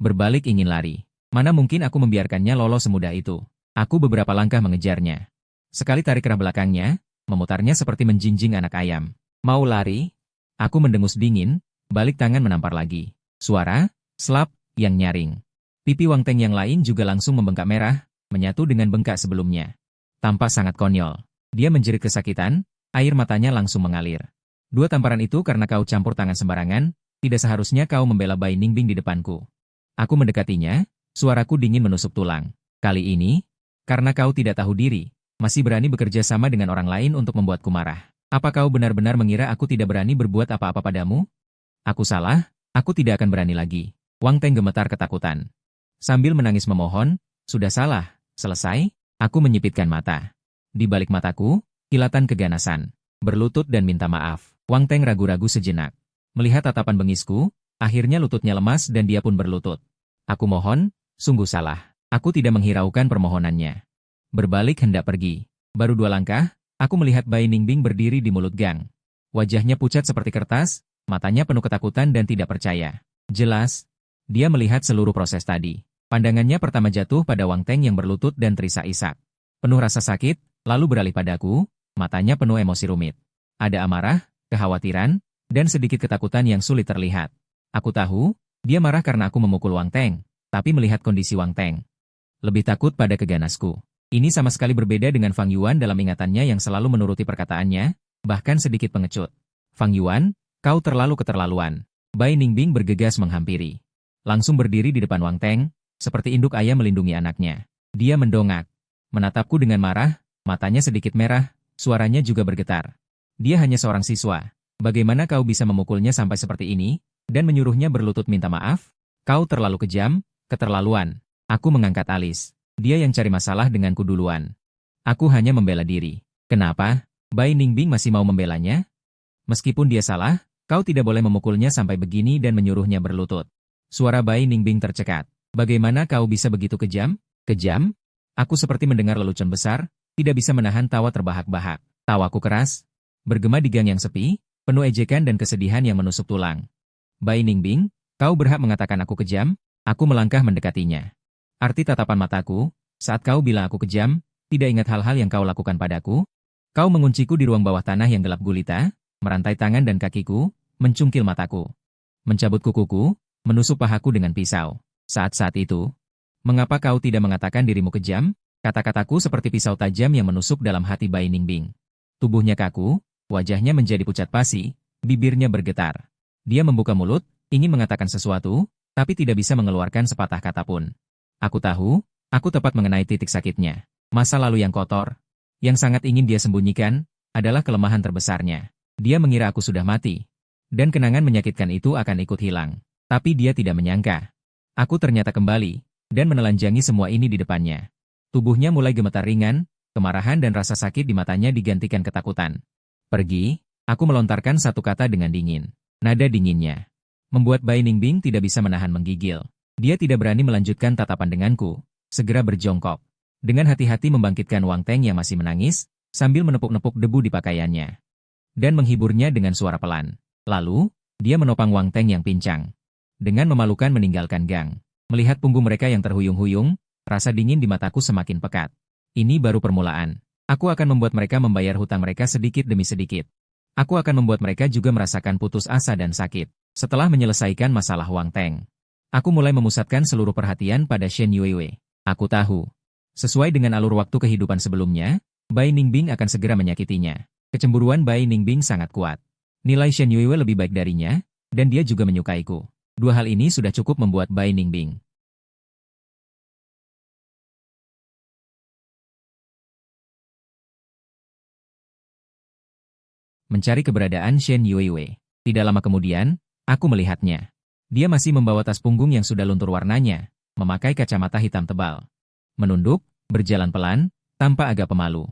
A: Berbalik ingin lari. Mana mungkin aku membiarkannya lolos semudah itu. Aku beberapa langkah mengejarnya. Sekali tarik kerah belakangnya, memutarnya seperti menjinjing anak ayam. Mau lari? Aku mendengus dingin, balik tangan menampar lagi. Suara, slap, yang nyaring. Pipi Wang Teng yang lain juga langsung membengkak merah, menyatu dengan bengkak sebelumnya. Tampak sangat konyol. Dia menjerit kesakitan, air matanya langsung mengalir. 2 tamparan itu karena kau campur tangan sembarangan, tidak seharusnya kau membela Bai Ningbing di depanku. Aku mendekatinya, suaraku dingin menusuk tulang. Kali ini, karena kau tidak tahu diri, masih berani bekerja sama dengan orang lain untuk membuatku marah. Apa kau benar-benar mengira aku tidak berani berbuat apa-apa padamu? Aku salah, aku tidak akan berani lagi. Wang Teng gemetar ketakutan. Sambil menangis memohon, sudah salah, selesai, aku menyipitkan mata. Di balik mataku, kilatan keganasan. Berlutut dan minta maaf. Wang Teng ragu-ragu sejenak. Melihat tatapan bengisku, akhirnya lututnya lemas dan dia pun berlutut. Aku mohon, sungguh salah. Aku tidak menghiraukan permohonannya. Berbalik hendak pergi. Baru 2 langkah, aku melihat Bai Ningbing berdiri di mulut gang. Wajahnya pucat seperti kertas, matanya penuh ketakutan dan tidak percaya. Jelas, dia melihat seluruh proses tadi. Pandangannya pertama jatuh pada Wang Teng yang berlutut dan terisak-isak. Penuh rasa sakit, lalu beralih padaku, matanya penuh emosi rumit. Ada amarah, kekhawatiran, dan sedikit ketakutan yang sulit terlihat. Aku tahu, dia marah karena aku memukul Wang Teng, tapi melihat kondisi Wang Teng, lebih takut pada keganasku. Ini sama sekali berbeda dengan Fang Yuan dalam ingatannya yang selalu menuruti perkataannya, bahkan sedikit pengecut. Fang Yuan, kau terlalu keterlaluan. Bai Ningbing bergegas menghampiri. Langsung berdiri di depan Wang Teng, seperti induk ayam melindungi anaknya. Dia mendongak, menatapku dengan marah, matanya sedikit merah, suaranya juga bergetar. Dia hanya seorang siswa. Bagaimana kau bisa memukulnya sampai seperti ini, dan menyuruhnya berlutut minta maaf? Kau terlalu kejam, keterlaluan. Aku mengangkat alis. Dia yang cari masalah denganku duluan. Aku hanya membela diri. Kenapa? Bai Ningbing masih mau membelanya? Meskipun dia salah, Kau tidak boleh memukulnya sampai begini dan menyuruhnya berlutut. Suara Bai Ningbing tercekat. Bagaimana kau bisa begitu kejam? Kejam? Aku seperti mendengar lelucon besar, tidak bisa menahan tawa terbahak-bahak. Tawaku keras, bergema di gang yang sepi, penuh ejekan dan kesedihan yang menusuk tulang. Bai Ningbing, kau berhak mengatakan aku kejam? Aku melangkah mendekatinya. Arti tatapan mataku, saat kau bilang aku kejam, tidak ingat hal-hal yang kau lakukan padaku? Kau mengunciku di ruang bawah tanah yang gelap gulita, merantai tangan dan kakiku, mencungkil mataku, mencabut kukuku, menusuk pahaku dengan pisau. Saat-saat itu, mengapa kau tidak mengatakan dirimu kejam? Kata-kataku seperti pisau tajam yang menusuk dalam hati Bai Ningbing. Tubuhnya kaku, wajahnya menjadi pucat pasi, bibirnya bergetar. Dia membuka mulut, ingin mengatakan sesuatu, tapi tidak bisa mengeluarkan sepatah kata pun. Aku tahu, aku tepat mengenai titik sakitnya. Masa lalu yang kotor, yang sangat ingin dia sembunyikan, adalah kelemahan terbesarnya. Dia mengira aku sudah mati. Dan kenangan menyakitkan itu akan ikut hilang. Tapi dia tidak menyangka. Aku ternyata kembali, dan menelanjangi semua ini di depannya. Tubuhnya mulai gemetar ringan, kemarahan dan rasa sakit di matanya digantikan ketakutan. Pergi, aku melontarkan satu kata dengan dingin. Nada dinginnya membuat Bai Ningbing tidak bisa menahan menggigil. Dia tidak berani melanjutkan tatapan denganku, segera berjongkok. Dengan hati-hati membangkitkan Wang Teng yang masih menangis, sambil menepuk-nepuk debu di pakaiannya. Dan menghiburnya dengan suara pelan. Lalu, dia menopang Wang Teng yang pincang. Dengan memalukan meninggalkan gang. Melihat punggung mereka yang terhuyung-huyung, rasa dingin di mataku semakin pekat. Ini baru permulaan. Aku akan membuat mereka membayar hutang mereka sedikit demi sedikit. Aku akan membuat mereka juga merasakan putus asa dan sakit. Setelah menyelesaikan masalah Wang Teng, aku mulai memusatkan seluruh perhatian pada Shen Yuiwei. Aku tahu, sesuai dengan alur waktu kehidupan sebelumnya, Bai Ningbing akan segera menyakitinya. Kecemburuan Bai Ningbing sangat kuat. Nilai Shen Yuiwei lebih baik darinya, dan dia juga menyukaiku. Dua hal ini sudah cukup membuat Bai Ningbing mencari keberadaan Shen Yuiwei. Tidak lama kemudian, aku melihatnya. Dia masih membawa tas punggung yang sudah luntur warnanya, memakai kacamata hitam tebal. Menunduk, berjalan pelan, tampak agak pemalu.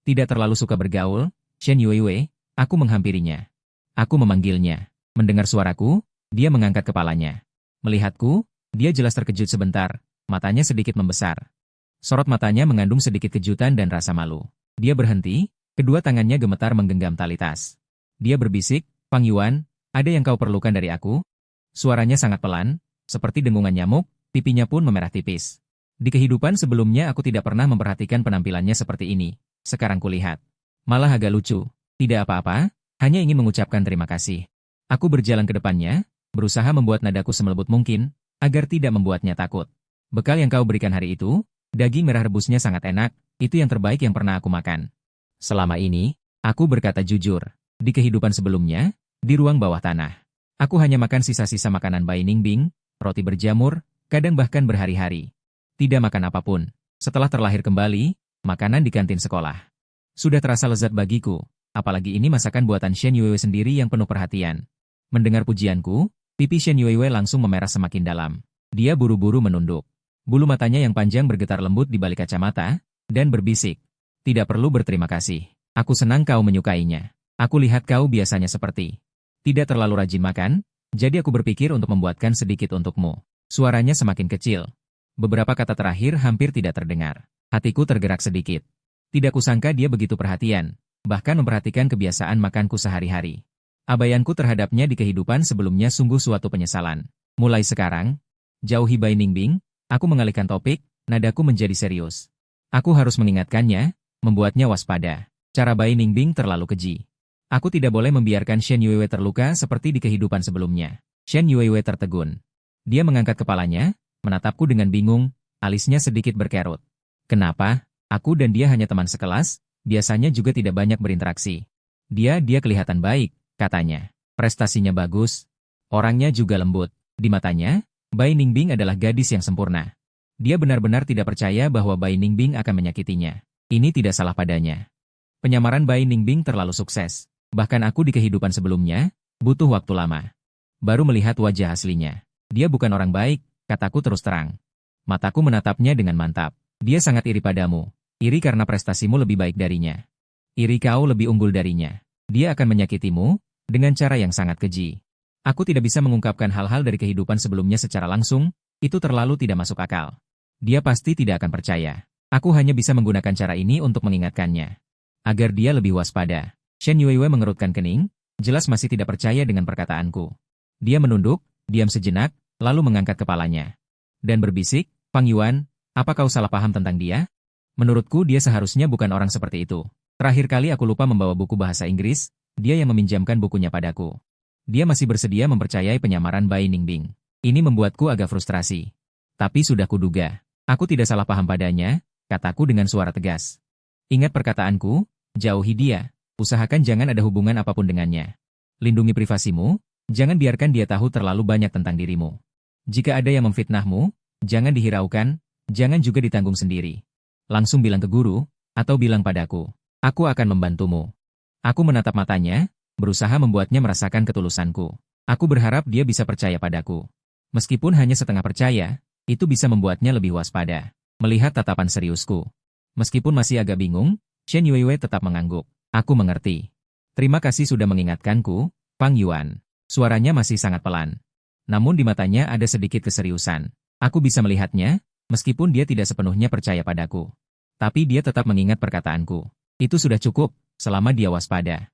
A: Tidak terlalu suka bergaul, Shen Yuiwei, aku menghampirinya. Aku memanggilnya. Mendengar suaraku, dia mengangkat kepalanya. Melihatku, dia jelas terkejut sebentar, matanya sedikit membesar. Sorot matanya mengandung sedikit kejutan dan rasa malu. Dia berhenti, kedua tangannya gemetar menggenggam tali tas. Dia berbisik, "Fang Yuan, ada yang kau perlukan dari aku?" Suaranya sangat pelan, seperti dengungan nyamuk, pipinya pun memerah tipis. Di kehidupan sebelumnya aku tidak pernah memperhatikan penampilannya seperti ini. Sekarang kulihat. Malah agak lucu. Tidak apa-apa, hanya ingin mengucapkan terima kasih. Aku berjalan ke depannya, berusaha membuat nadaku semelembut mungkin, agar tidak membuatnya takut. Bekal yang kau berikan hari itu, daging merah rebusnya sangat enak, itu yang terbaik yang pernah aku makan. Selama ini, aku berkata jujur, di kehidupan sebelumnya, di ruang bawah tanah. Aku hanya makan sisa-sisa makanan Bai Ningbing, roti berjamur, kadang bahkan berhari-hari. Tidak makan apapun. Setelah terlahir kembali, makanan di kantin sekolah. Sudah terasa lezat bagiku. Apalagi ini masakan buatan Shen Yuiwei sendiri yang penuh perhatian. Mendengar pujianku, pipi Shen Yuiwei langsung memerah semakin dalam. Dia buru-buru menunduk. Bulu matanya yang panjang bergetar lembut di balik kacamata, dan berbisik. Tidak perlu berterima kasih. Aku senang kau menyukainya. Aku lihat kau biasanya seperti tidak terlalu rajin makan, jadi aku berpikir untuk membuatkan sedikit untukmu. Suaranya semakin kecil. Beberapa kata terakhir hampir tidak terdengar. Hatiku tergerak sedikit. Tidak kusangka dia begitu perhatian. Bahkan memperhatikan kebiasaan makanku sehari-hari. Abaianku terhadapnya di kehidupan sebelumnya sungguh suatu penyesalan. Mulai sekarang, jauhi Bai Ningbing, aku mengalihkan topik, nadaku menjadi serius. Aku harus mengingatkannya, membuatnya waspada. Cara Bai Ningbing terlalu keji. Aku tidak boleh membiarkan Shen Yuiwei terluka seperti di kehidupan sebelumnya. Shen Yuiwei tertegun. Dia mengangkat kepalanya, menatapku dengan bingung, alisnya sedikit berkerut. Kenapa? Aku dan dia hanya teman sekelas, biasanya juga tidak banyak berinteraksi. Dia kelihatan baik, katanya. Prestasinya bagus. Orangnya juga lembut. Di matanya, Bai Ningbing adalah gadis yang sempurna. Dia benar-benar tidak percaya bahwa Bai Ningbing akan menyakitinya. Ini tidak salah padanya. Penyamaran Bai Ningbing terlalu sukses. Bahkan aku di kehidupan sebelumnya, butuh waktu lama. Baru melihat wajah aslinya. Dia bukan orang baik, kataku terus terang. Mataku menatapnya dengan mantap. Dia sangat iri padamu. Iri karena prestasimu lebih baik darinya. Iri kau lebih unggul darinya. Dia akan menyakitimu, dengan cara yang sangat keji. Aku tidak bisa mengungkapkan hal-hal dari kehidupan sebelumnya secara langsung, itu terlalu tidak masuk akal. Dia pasti tidak akan percaya. Aku hanya bisa menggunakan cara ini untuk mengingatkannya. Agar dia lebih waspada. Shen Yuiwei mengerutkan kening, jelas masih tidak percaya dengan perkataanku. Dia menunduk, diam sejenak, lalu mengangkat kepalanya. Dan berbisik, Fang Yuan, apa kau salah paham tentang dia? Menurutku dia seharusnya bukan orang seperti itu. Terakhir kali aku lupa membawa buku bahasa Inggris, dia yang meminjamkan bukunya padaku. Dia masih bersedia mempercayai penyamaran Bai Ningbing. Ini membuatku agak frustrasi. Tapi sudah kuduga. Aku tidak salah paham padanya, kataku dengan suara tegas. Ingat perkataanku, jauhi dia. Usahakan jangan ada hubungan apapun dengannya. Lindungi privasimu, jangan biarkan dia tahu terlalu banyak tentang dirimu. Jika ada yang memfitnahmu, jangan dihiraukan, jangan juga ditanggung sendiri. Langsung bilang ke guru, atau bilang padaku. Aku akan membantumu. Aku menatap matanya, berusaha membuatnya merasakan ketulusanku. Aku berharap dia bisa percaya padaku. Meskipun hanya setengah percaya, itu bisa membuatnya lebih waspada. Melihat tatapan seriusku. Meskipun masih agak bingung, Shen Yuiwei tetap mengangguk. Aku mengerti. Terima kasih sudah mengingatkanku, Fang Yuan. Suaranya masih sangat pelan. Namun di matanya ada sedikit keseriusan. Aku bisa melihatnya, meskipun dia tidak sepenuhnya percaya padaku. Tapi dia tetap mengingat perkataanku. Itu sudah cukup, selama dia waspada.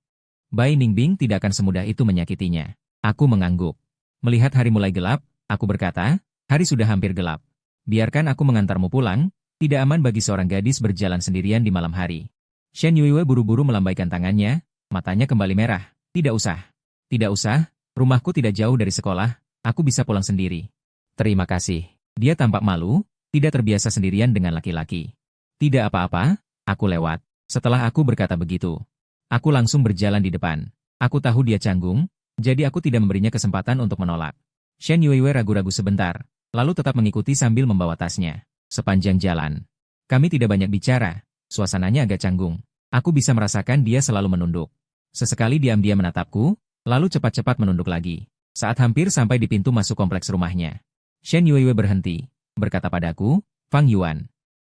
A: Bai Ningbing tidak akan semudah itu menyakitinya. Aku mengangguk. Melihat hari mulai gelap, aku berkata, hari sudah hampir gelap. Biarkan aku mengantarmu pulang, tidak aman bagi seorang gadis berjalan sendirian di malam hari. Shen Yuiwei buru-buru melambaikan tangannya, matanya kembali merah. Tidak usah. Tidak usah, rumahku tidak jauh dari sekolah, aku bisa pulang sendiri. Terima kasih. Dia tampak malu, tidak terbiasa sendirian dengan laki-laki. Tidak apa-apa, aku lewat. Setelah aku berkata begitu, aku langsung berjalan di depan. Aku tahu dia canggung, jadi aku tidak memberinya kesempatan untuk menolak. Shen Yuiwei ragu-ragu sebentar, lalu tetap mengikuti sambil membawa tasnya. Sepanjang jalan, kami tidak banyak bicara, suasananya agak canggung. Aku bisa merasakan dia selalu menunduk. Sesekali diam-diam menatapku, lalu cepat-cepat menunduk lagi. Saat hampir sampai di pintu masuk kompleks rumahnya, Shen Yuiwei berhenti, berkata padaku, Fang Yuan.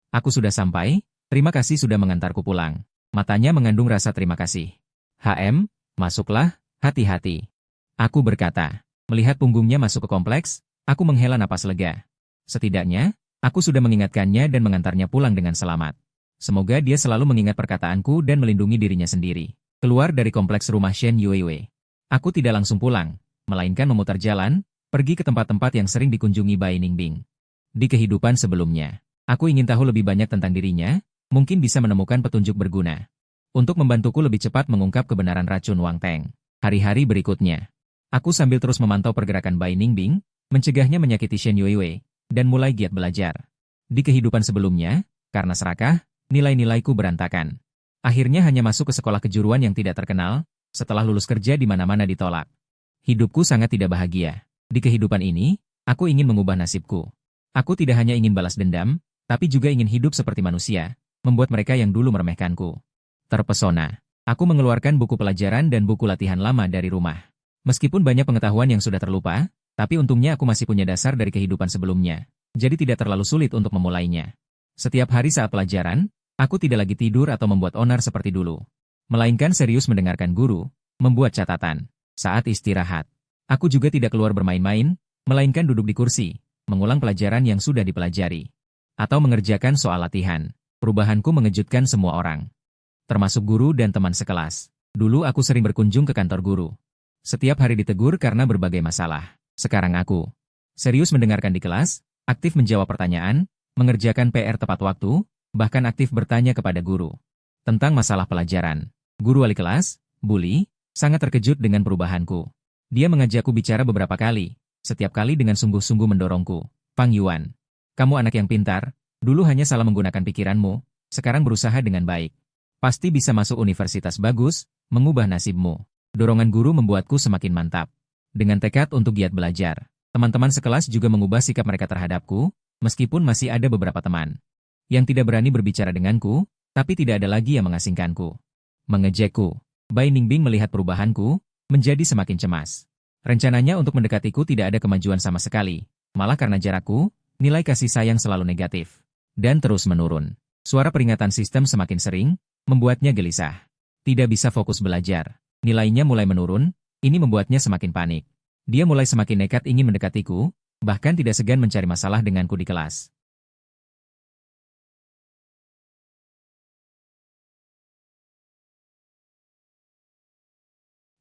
A: Aku sudah sampai, terima kasih sudah mengantarku pulang. Matanya mengandung rasa terima kasih. HM, masuklah, hati-hati. Aku berkata, melihat punggungnya masuk ke kompleks, aku menghela napas lega. Setidaknya, aku sudah mengingatkannya dan mengantarnya pulang dengan selamat. Semoga dia selalu mengingat perkataanku dan melindungi dirinya sendiri. Keluar dari kompleks rumah Shen Yuiwei. Aku tidak langsung pulang, melainkan memutar jalan, pergi ke tempat-tempat yang sering dikunjungi Bai Ningbing. Di kehidupan sebelumnya, aku ingin tahu lebih banyak tentang dirinya, mungkin bisa menemukan petunjuk berguna. Untuk membantuku lebih cepat mengungkap kebenaran racun Wang Teng. Hari-hari berikutnya, aku sambil terus memantau pergerakan Bai Ningbing, mencegahnya menyakiti Shen Yuiwei, dan mulai giat belajar. Di kehidupan sebelumnya, karena serakah, nilai-nilaiku berantakan. Akhirnya hanya masuk ke sekolah kejuruan yang tidak terkenal, setelah lulus kerja di mana-mana ditolak. Hidupku sangat tidak bahagia. Di kehidupan ini, aku ingin mengubah nasibku. Aku tidak hanya ingin balas dendam, tapi juga ingin hidup seperti manusia, membuat mereka yang dulu meremehkanku. Terpesona, aku mengeluarkan buku pelajaran dan buku latihan lama dari rumah. Meskipun banyak pengetahuan yang sudah terlupa, tapi untungnya aku masih punya dasar dari kehidupan sebelumnya, jadi tidak terlalu sulit untuk memulainya. Setiap hari saat pelajaran, aku tidak lagi tidur atau membuat onar seperti dulu. Melainkan serius mendengarkan guru, membuat catatan. Saat istirahat, aku juga tidak keluar bermain-main, melainkan duduk di kursi, mengulang pelajaran yang sudah dipelajari. Atau mengerjakan soal latihan. Perubahanku mengejutkan semua orang. Termasuk guru dan teman sekelas. Dulu aku sering berkunjung ke kantor guru. Setiap hari ditegur karena berbagai masalah. Sekarang aku serius mendengarkan di kelas, aktif menjawab pertanyaan, mengerjakan PR tepat waktu, bahkan aktif bertanya kepada guru tentang masalah pelajaran. Guru wali kelas, Bully, sangat terkejut dengan perubahanku. Dia mengajakku bicara beberapa kali, setiap kali dengan sungguh-sungguh mendorongku. Fang Yuan, kamu anak yang pintar, dulu hanya salah menggunakan pikiranmu, sekarang berusaha dengan baik. Pasti bisa masuk universitas bagus, mengubah nasibmu. Dorongan guru membuatku semakin mantap. Dengan tekad untuk giat belajar, teman-teman sekelas juga mengubah sikap mereka terhadapku, meskipun masih ada beberapa teman yang tidak berani berbicara denganku, tapi tidak ada lagi yang mengasingkanku. Mengejekku. Bai Ningbing melihat perubahanku, menjadi semakin cemas. Rencananya untuk mendekatiku tidak ada kemajuan sama sekali, malah karena jarakku, nilai kasih sayang selalu negatif. Dan terus menurun. Suara peringatan sistem semakin sering, membuatnya gelisah. Tidak bisa fokus belajar. Nilainya mulai menurun, Ini membuatnya semakin panik. Dia mulai semakin nekat ingin mendekatiku, bahkan tidak segan mencari masalah denganku di kelas.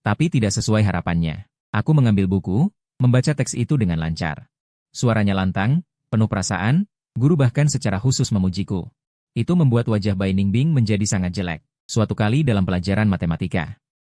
A: Tapi tidak sesuai harapannya. Aku mengambil buku, membaca teks itu dengan lancar. Suaranya lantang, penuh perasaan, guru bahkan secara khusus memujiku. Itu membuat wajah Bai Ningbing menjadi sangat jelek. Suatu kali dalam pelajaran matematika,